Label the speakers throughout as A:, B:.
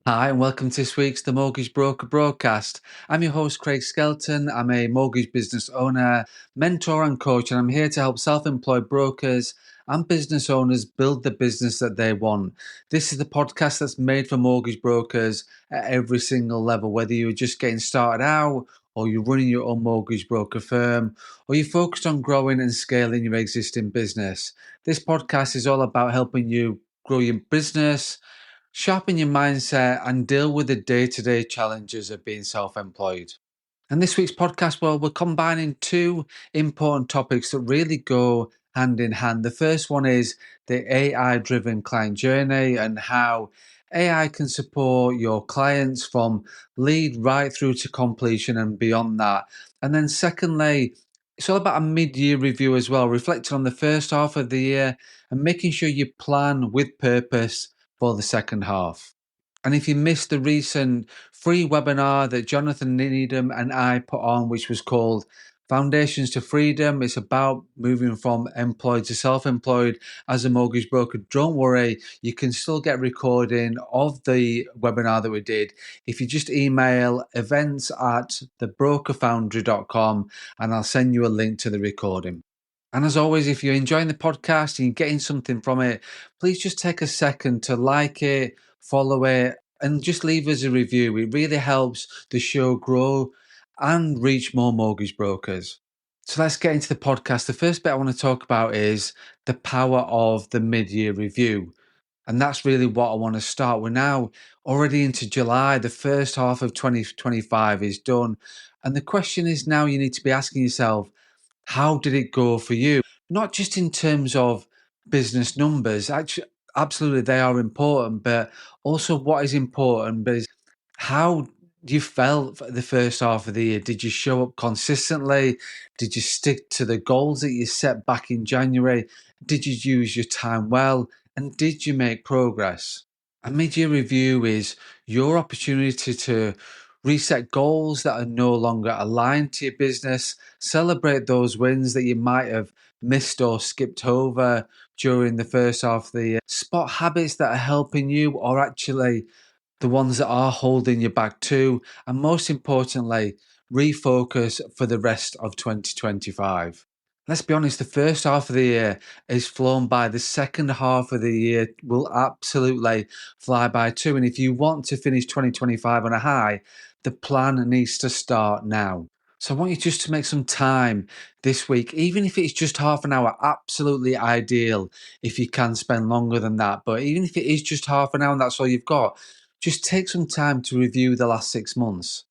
A: Hi, and welcome to this week's The Mortgage Broker broadcast. I'm your host, Craig Skelton. I'm a mortgage business owner, mentor, and coach, and I'm here to help self employed brokers and business owners build the business that they want. This is the podcast that's made for mortgage brokers at every single level, whether you're just getting started out, or you're running your own mortgage broker firm, or you're focused on growing and scaling your existing business. This podcast is all about helping you grow your business, sharpen your mindset, and deal with the day to day challenges of being self employed. And this week's podcast, well, we're combining two important topics that really go hand in hand. The first one is the AI driven client journey and how AI can support your clients from lead right through to completion and beyond that. And then, secondly, it's all about a mid year review as well, reflecting on the first half of the year and making sure you plan with purpose for the second half. And if you missed the recent free webinar that Jonathan Needham and I put on, which was called Foundations to Freedom, it's about moving from employed to self employed as a mortgage broker. Don't worry, you can still get recording of the webinar that we did if you just email events@thebrokerfoundry.com and I'll send you a link to the recording. And as always, if you're enjoying the podcast and you're getting something from it, please just take a second to like it, follow it, and just leave us a review. It really helps the show grow and reach more mortgage brokers. So let's get into the podcast. The first bit I want to talk about is the power of the mid year review. And that's really what I want to start. We're now already into July. The first half of 2025 is done. And the question is now you need to be asking yourself, how did it go for you? Not just in terms of business numbers, actually, absolutely they are important, but also what is important is how you felt for the first half of the year. Did you show up consistently? Did you stick to the goals that you set back in January? Did you use your time well? And did you make progress? A mid-year review is your opportunity to reset goals that are no longer aligned to your business, celebrate those wins that you might have missed or skipped over during the first half of the year, spot habits that are helping you or actually the ones that are holding you back too, and most importantly, refocus for the rest of 2025. Let's be honest, the first half of the year is flown by. The second half of the year will absolutely fly by too. And if you want to finish 2025 on a high, the plan needs to start now. So I want you just to make some time this week, even if it's just half an hour, absolutely ideal if you can spend longer than that. But even if it is just half an hour and that's all you've got, just take some time to review the last 6 months.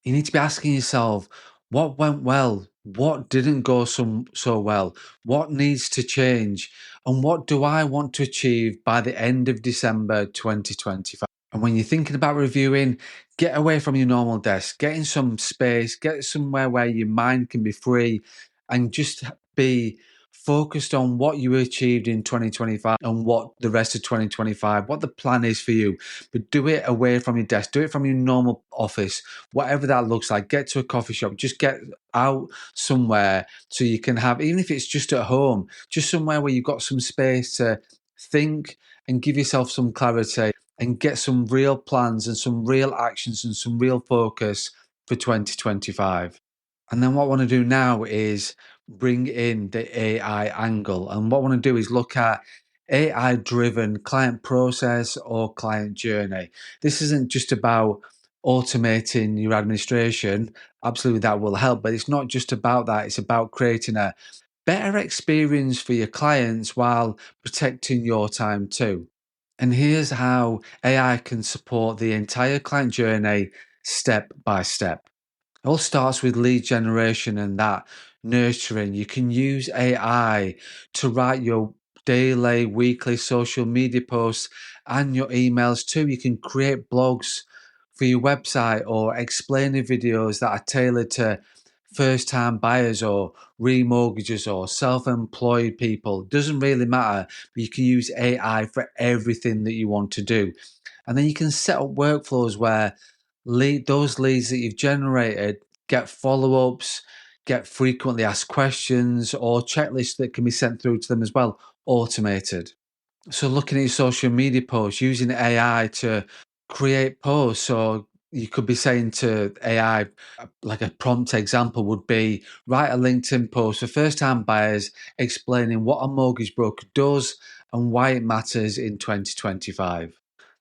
A: You need to be asking yourself, what went well? What didn't go so well? What needs to change? And what do I want to achieve by the end of December 2025? And when you're thinking about reviewing, get away from your normal desk, get in some space, get somewhere where your mind can be free and just be focused on what you achieved in 2025 and what the rest of 2025, what the plan is for you. But do it away from your desk, do it from your normal office, whatever that looks like. Get to a coffee shop, just get out somewhere so you can have, even if it's just at home, just somewhere where you've got some space to think and give yourself some clarity and get some real plans and some real actions and some real focus for 2025. And then what I want to do now is bring in the AI angle. And what I want to do is look at AI driven client process or client journey. This isn't just about automating your administration. Absolutely, that will help. But it's not just about that. It's about creating a better experience for your clients while protecting your time too. And here's how AI can support the entire client journey step by step. It all starts with lead generation and that nurturing. You can use AI to write your daily, weekly social media posts and your emails too. You can create blogs for your website or explainer videos that are tailored to first time buyers or remortgages or self employed people. Doesn't really matter, but you can use AI for everything that you want to do. And then you can set up workflows where those leads that you've generated get follow ups, get frequently asked questions, or checklists that can be sent through to them as well, automated. So, looking at your social media posts, using AI to create posts. So you could be saying to AI, like a prompt example would be write a LinkedIn post for first time buyers explaining what a mortgage broker does and why it matters in 2025.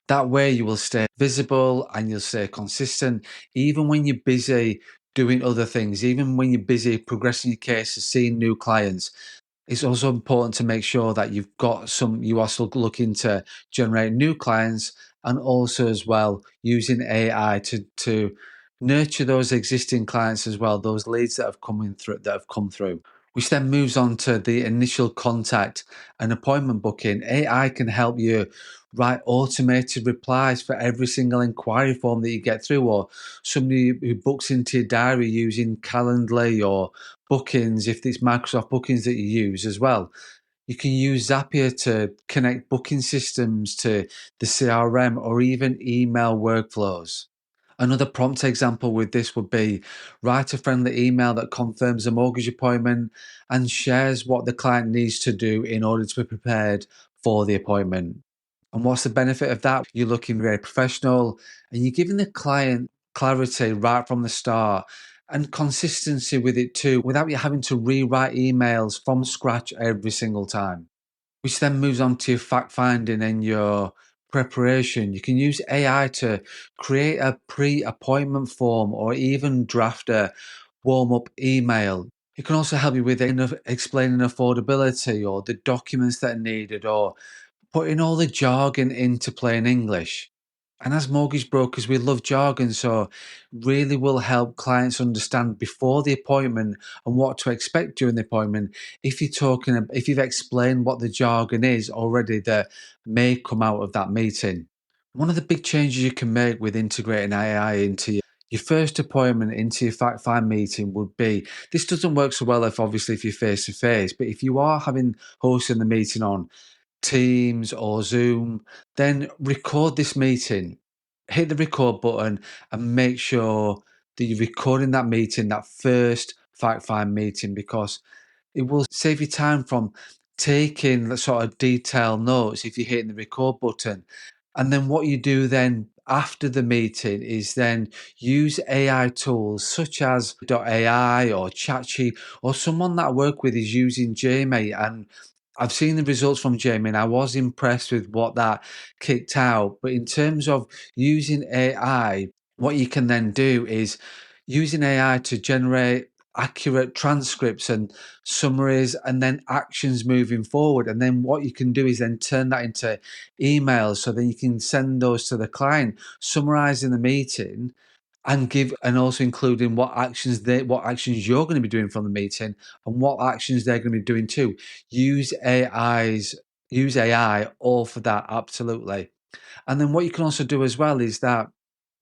A: That way you will stay visible and you'll stay consistent, even when you're busy doing other things, even when you're busy progressing your cases, seeing new clients. It's also important to make sure that you are still looking to generate new clients, and also as well using AI to nurture those existing clients as well, those leads that have come through. Which then moves on to the initial contact and appointment booking. AI can help you write automated replies for every single inquiry form that you get through, or somebody who books into your diary using Calendly or Bookings, if it's Microsoft Bookings that you use as well. You can use Zapier to connect booking systems to the CRM or even email workflows. Another prompt example with this would be write a friendly email that confirms a mortgage appointment and shares what the client needs to do in order to be prepared for the appointment. And what's the benefit of that? You're looking very professional and you're giving the client clarity right from the start and consistency with it too, without you having to rewrite emails from scratch every single time. Which then moves on to your fact finding and your preparation. You can use AI to create a pre appointment form or even draft a warm up email. It can also help you with explaining affordability or the documents that are needed or putting all the jargon into plain English. And as mortgage brokers, we love jargon, so really will help clients understand before the appointment and what to expect during the appointment. If you've explained what the jargon is already, that may come out of that meeting. One of the big changes you can make with integrating AI into your first appointment into your fact find meeting would be, this doesn't work so well if you're face to face, but if you are hosting the meeting on Teams or Zoom, then record this meeting. Hit the record button and make sure that you're recording that meeting, that first fact find meeting, because it will save you time from taking the sort of detailed notes if you're hitting the record button. And then what you do then after the meeting is then use AI tools such as AI or ChatGPT, or someone that I work with is using Jamie, and I've seen the results from Jamie and I was impressed with what that kicked out. But in terms of using AI, what you can then do is using AI to generate accurate transcripts and summaries and then actions moving forward. And then what you can do is then turn that into emails, so then you can send those to the client, summarizing the meeting and also including what actions you're going to be doing from the meeting and what actions they're going to be doing too. Use AIs use AI all for that, absolutely. And then what you can also do as well is that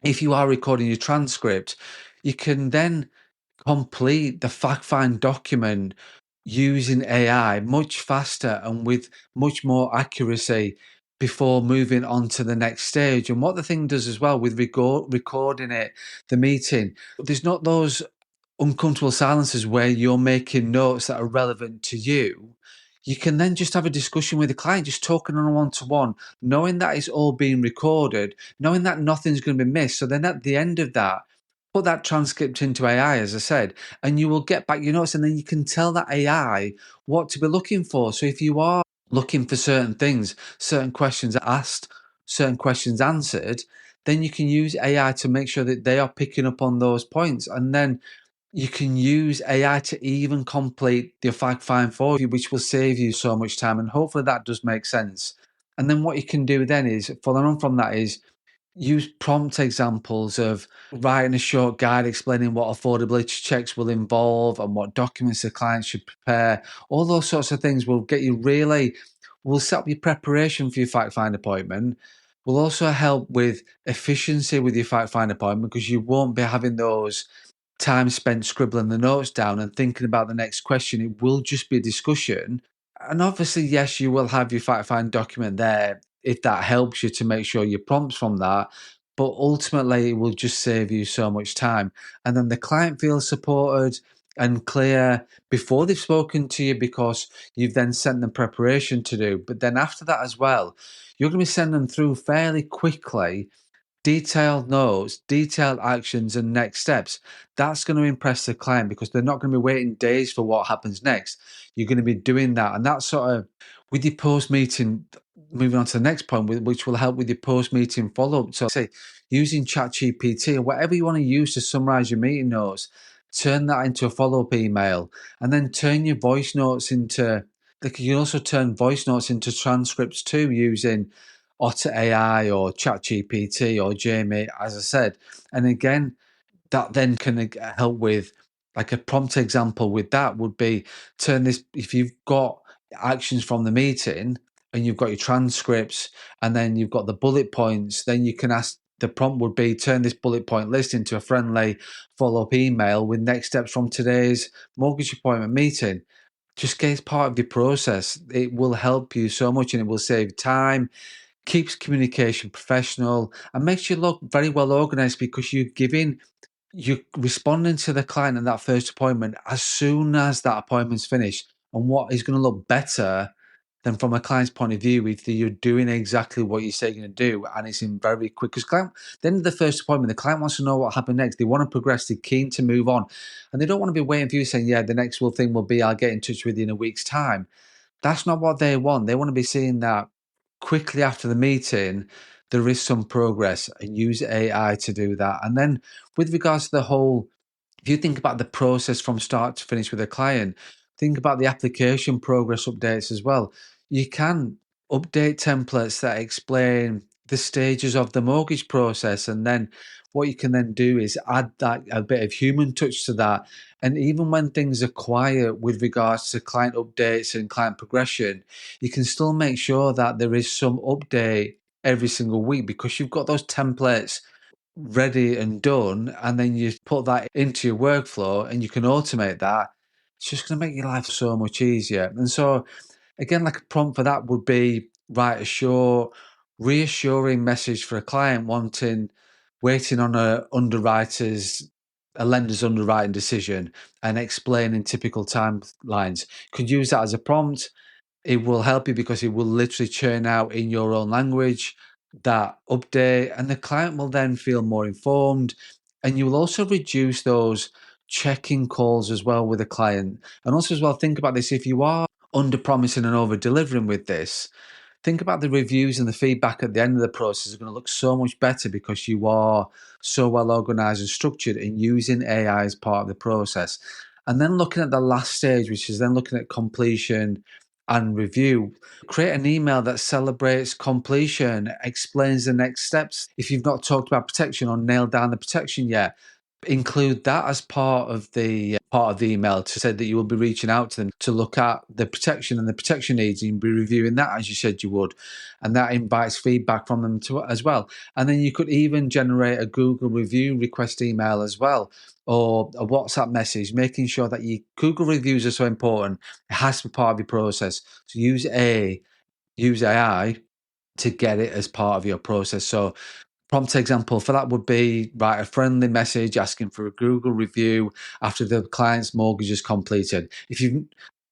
A: if you are recording your transcript, you can then complete the fact find document using AI much faster and with much more accuracy before moving on to the next stage. And what the thing does as well with recording the meeting, there's not those uncomfortable silences where you're making notes that are relevant to you. You can then just have a discussion with the client, just talking on a one to one, knowing that it's all being recorded, knowing that nothing's going to be missed. So then at the end of that, put that transcript into AI, as I said, and you will get back your notes, and then you can tell that AI what to be looking for. So if you are looking for certain things, certain questions asked, certain questions answered, then you can use AI to make sure that they are picking up on those points. And then you can use AI to even complete the fact find for you, which will save you so much time. And hopefully that does make sense. And then what you can do then is, following on from that, is use prompt examples of writing a short guide explaining what affordability checks will involve and what documents the client should prepare. All those sorts of things will set up your preparation for your fact find appointment. Will also help with efficiency with your fact find appointment, because you won't be having those time spent scribbling the notes down and thinking about the next question. It will just be a discussion. And obviously, yes, you will have your fact find document there if that helps you to make sure your prompts from that. But ultimately, it will just save you so much time. And then the client feels supported and clear before they've spoken to you, because you've then sent them preparation to do. But then after that as well, you're going to be sending them through fairly quickly detailed notes, detailed actions, and next steps. That's going to impress the client because they're not going to be waiting days for what happens next. You're going to be doing that. And that's sort of with your post meeting, moving on to the next point, which will help with your post meeting follow up. So, say using ChatGPT or whatever you want to use to summarize your meeting notes, turn that into a follow up email, and then turn your voice notes into, like, you can also turn voice notes into transcripts too using Otter AI or ChatGPT or Jamie, as I said. And again, that then can help with, like, a prompt example with that would be, turn this, if you've got actions from the meeting and you've got your transcripts and then you've got the bullet points, then you can ask, the prompt would be, turn this bullet point list into a friendly follow-up email with next steps from today's mortgage appointment meeting. Just get it part of your process. It will help you so much and it will save time, keeps communication professional, and makes you look very well organized because you're responding to the client in that first appointment as soon as that appointment's finished. And what is going to look better than, from a client's point of view, if you're doing exactly what you say you're going to do and it's in very quick. Because client, the end of the first appointment, the client wants to know what happened next. They want to progress. They're keen to move on, and they don't want to be waiting for you saying, "Yeah, the next thing will be I'll get in touch with you in a week's time." That's not what they want. They want to be seeing that quickly after the meeting, there is some progress, and use AI to do that. And then with regards to the whole, if you think about the process from start to finish with a client, think about the application progress updates as well. You can update templates that explain the stages of the mortgage process. And then what you can then do is add that a bit of human touch to that. And even when things are quiet with regards to client updates and client progression, you can still make sure that there is some update every single week because you've got those templates ready and done, and then you put that into your workflow and you can automate that. It's just going to make your life so much easier. And so, again, like, a prompt for that would be, write a short, reassuring message for a client waiting on a lender's underwriting decision, and explaining typical timelines. Could use that as a prompt. It will help you because it will literally churn out in your own language that update, and the client will then feel more informed. And you will also reduce those checking calls as well with a client. And also, as well, think about this, if you are under promising and over delivering with this, think about the reviews and the feedback at the end of the process are going to look so much better because you are so well organized and structured and using AI as part of the process. And then looking at the last stage, which is then looking at completion and review, create an email that celebrates completion, explains the next steps. If you've not talked about protection or nailed down the protection yet, include that as part of the email, to say that you will be reaching out to them to look at the protection and the protection needs, and you'll be reviewing that as you said you would, and that invites feedback from them to as well. And then you could even generate a Google review request email as well, or a WhatsApp message, making sure that your Google reviews are so important. It has to be part of your process. So use AI to get it as part of your process. So prompt example for that would be, write a friendly message asking for a Google review after the client's mortgage is completed. If you,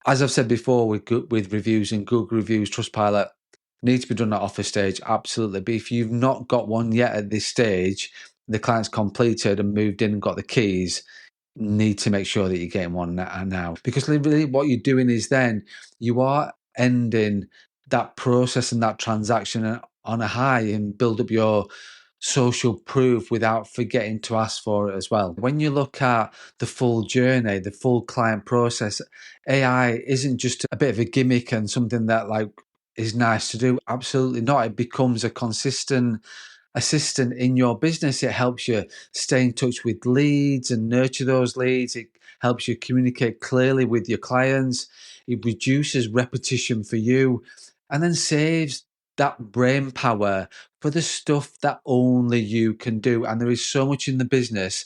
A: as I've said before, with reviews and Google reviews, Trustpilot needs to be done at offer stage, absolutely. But if you've not got one yet at this stage, the client's completed and moved in and got the keys, need to make sure that you're getting one now. Because literally what you're doing is then you are ending that process and that transaction on a high and build up your social proof without forgetting to ask for it as well. When you look at the full journey, the full client process, AI isn't just a bit of a gimmick and something that, like, is nice to do. Absolutely not. It becomes a consistent assistant in your business. It helps you stay in touch with leads and nurture those leads. It helps you communicate clearly with your clients. It reduces repetition for you, and then saves that brain power for the stuff that only you can do. And there is so much in the business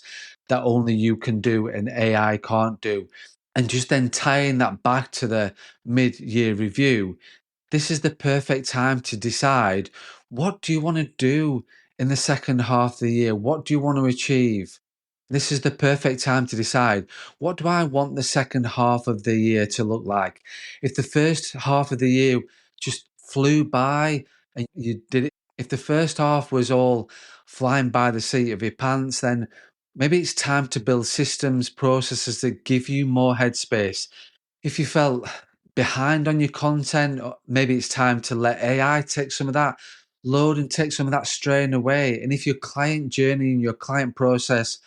A: that only you can do and AI can't do. And just then tying that back to the mid-year review, this is the perfect time to decide, what do you want to do in the second half of the year? What do you want to achieve? This is the perfect time to decide, what do I want the second half of the year to look like? If the first half of the year just flew by and you did it, if the first half was all flying by the seat of your pants, then maybe it's time to build systems, processes that give you more headspace. If you felt behind on your content, or maybe it's time to let AI take some of that load and take some of that strain away. And if your client journey and your client process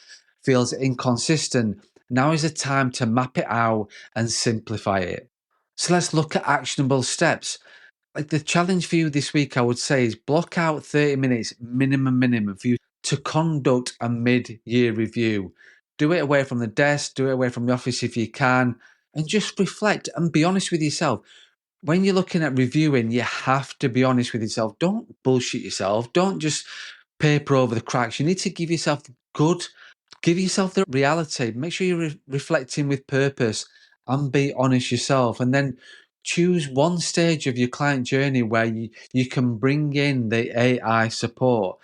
A: feels inconsistent, now is the time to map it out and simplify it. So let's look at actionable steps. Like the challenge for you this week, I would say, is block out 30 minutes minimum for you to conduct a mid-year review. Do it away from the desk, do it away from the office if you can, and just reflect and be honest with yourself. When you're looking at reviewing, you have to be honest with yourself. Don't bullshit yourself. Don't just paper over the cracks. You need to give yourself the reality. Make sure you're reflecting with purpose and be honest yourself. And then choose one stage of your client journey where you can bring in the AI support,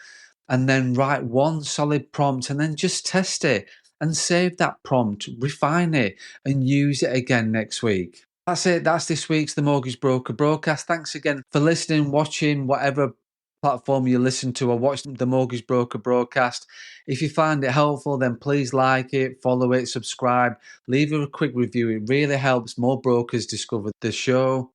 A: and then write one solid prompt and then just test it and save that prompt, refine it, and use it again next week. That's it. That's this week's The Mortgage Broker broadcast. Thanks again for listening, watching, whatever platform you listen to or watch The Mortgage Broker broadcast. If you find it helpful, then please like it, follow it, subscribe, leave a quick review. It really helps more brokers discover the show.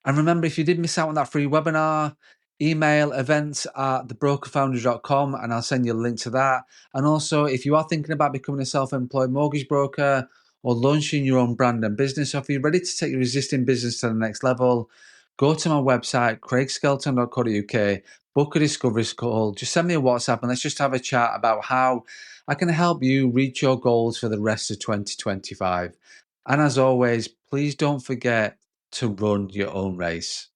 A: And remember, if you did miss out on that free webinar, email events@thebrokerfounder.com and I'll send you a link to that. And also, if you are thinking about becoming a self-employed mortgage broker or launching your own brand and business, or if you're ready to take your existing business to the next level, go to my website, craigskelton.co.uk, book a discovery call, just send me a WhatsApp and let's just have a chat about how I can help you reach your goals for the rest of 2025. And as always, please don't forget to run your own race.